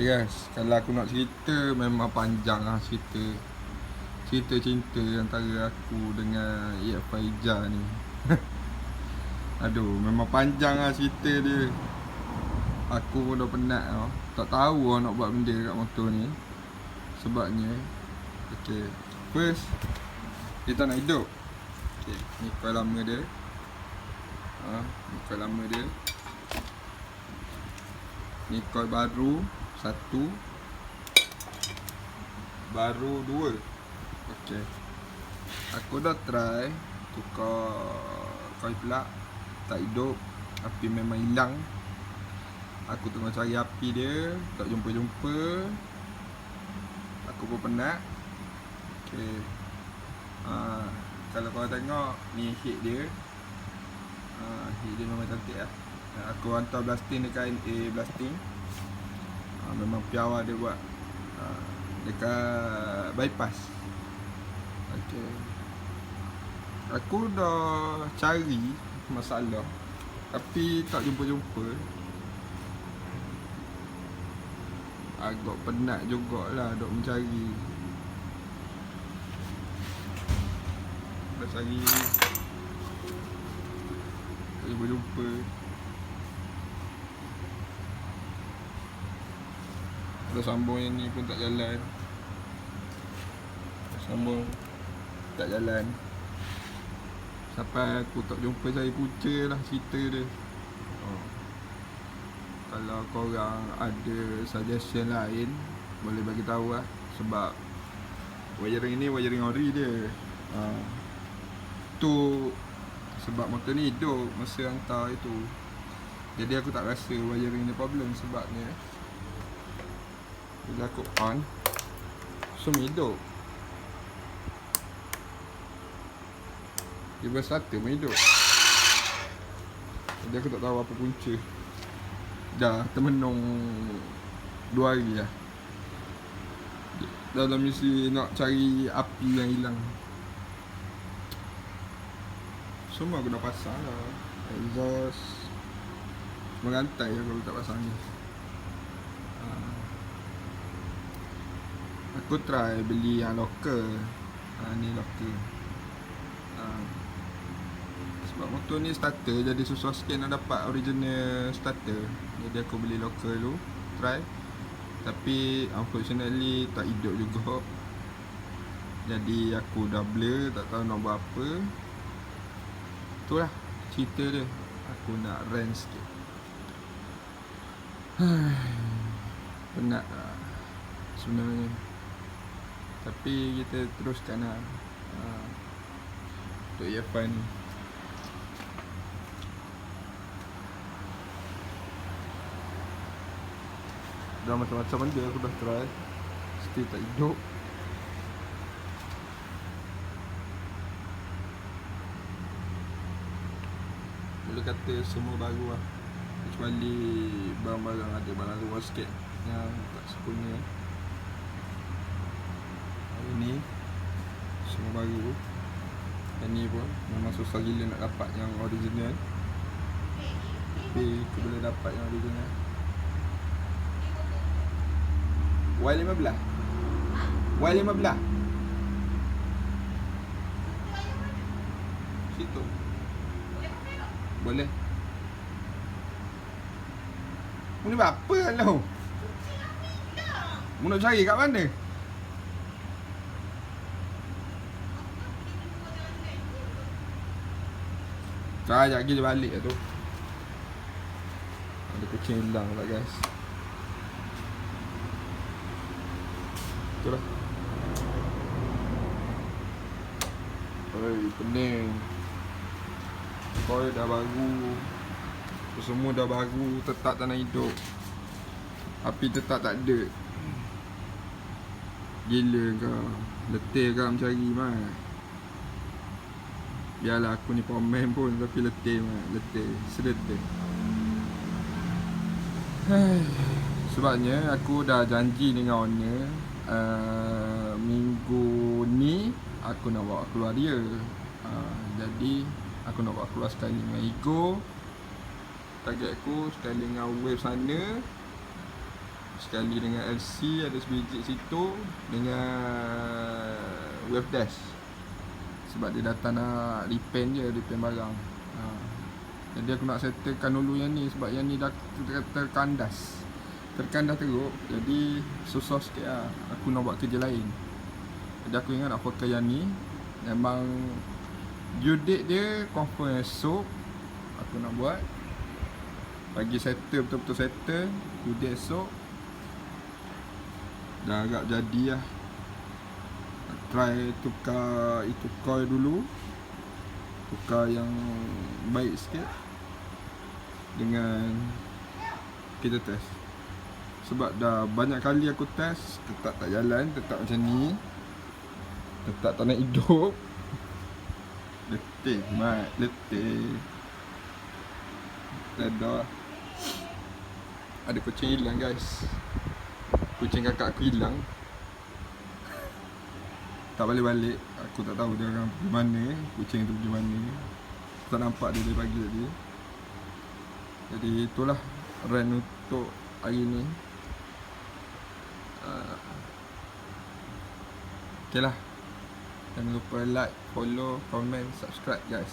Guys, kalau aku nak cerita memang panjang lah cerita cinta antara aku dengan EX5 ni. Aduh, memang panjang lah cerita dia. Aku pun dah penat tau. Tak tahu lah nak buat benda kat motor ni. Sebabnya okay, first dia tak nak hidup. Okay, ni coil lama dia. Ni coil lama dia. Ni coil baru satu, baru dua. Okay, aku dah try tukar coil plug, tak hidup. Api memang hilang. Aku tengah cari api dia, tak jumpa-jumpa. Aku pun penat. Okay, kalau korang tengok ni head dia. Head dia memang cantik lah. Aku hantar blasting dekat NA blasting. Memang piawai dia buat dekat bypass. Okay, aku dah cari masalah tapi tak jumpa-jumpa. Agak penat jugalah duk mencari. Dah cari tak jumpa-jumpa. Dah sambung yang ni pun tak jalan. Sambung tak jalan. Sampai aku tak jumpa cari punca lah cerita dia. Kalau korang ada suggestion lain, boleh bagi tahu lah. Sebab wiring ni wiring ori dia. Tu sebab motor ni hidup masa hantar itu. Jadi aku tak rasa wiring ni problem. Sebabnya bila aku on, semua hidup. Dia bersata pun hidup. Jadi aku tak tahu apa punca. Dah termenung 2 hari lah. Dah mesti nak cari api yang hilang. Semua aku dah pasang lah. Exhaust merantai lah kalau tak pasang ni. Aku try beli yang local. Ni local. Sebab motor ni starter, jadi susah sikit nak dapat original starter. Jadi aku beli local dulu, try. Tapi unfortunately tak hidup juga. Jadi aku dah blur, tak tahu nak buat apa. Itulah cerita dia. Aku nak rant sikit. Penat lah sebenarnya. Tapi kita teruskan lah untuk EX5 ni. Dah macam-macam benda aku dah try, still tak hidup. Boleh kata semua baru lah, kecuali barang-barang ada barang luar sikit yang tak sempurna. Hari ni semua baru. Yang ni pun memang susah gila nak dapat yang original. Tapi aku boleh dapat yang original. Y15 Y15 situ boleh. Mu ni buat apa kalau? Mu nak cari kat mana? Sekejap lagi dia balik lah tu. Ada kucing hilang pula guys. Itulah. Oi, pening. Coil dah baru. Semua dah baru, tetap tak nak hidup. Api tetap tak ada. Gila kau. Letih kau mencari mah. Biarlah aku ni pomen pun, tapi letih mah. Letih, sedetih. Sebabnya aku dah janji dengan owner, minggu ni aku nak bawa keluar dia. Jadi aku nak bawa keluar sekali dengan Ego. Target aku sekali dengan wave sana, sekali dengan LC, ada sebiji situ dengan wave dash. Sebab dia datang nak repaint barang. Jadi aku nak settlekan dulu yang ni, sebab yang ni dah terkandas teruk. Jadi susah sikit lah aku nak buat kerja lain. Jadi aku ingat nak pakai yang ni. Memang due date dia confirm esok aku nak buat. Bagi settle, betul-betul settle due date esok. Dah agak jadi lah. Try tukar itu coil dulu, tukar yang baik sikit, dengan kita test. Sebab dah banyak kali aku test, tetap tak jalan, tetap macam ni, tetap tak nak hidup. Letih mat, letih. Dah. Ada kucing hilang guys. Kucing kakak aku hilang. Tak balik-balik. Aku tak tahu dia orang pergi mana. Kucing tu pergi mana. Tak nampak dia dari pagi tadi. Jadi itulah rant untuk hari ni. Okay lah. Jangan lupa like, follow, comment, subscribe guys.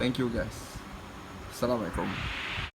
Thank you guys. Assalamualaikum.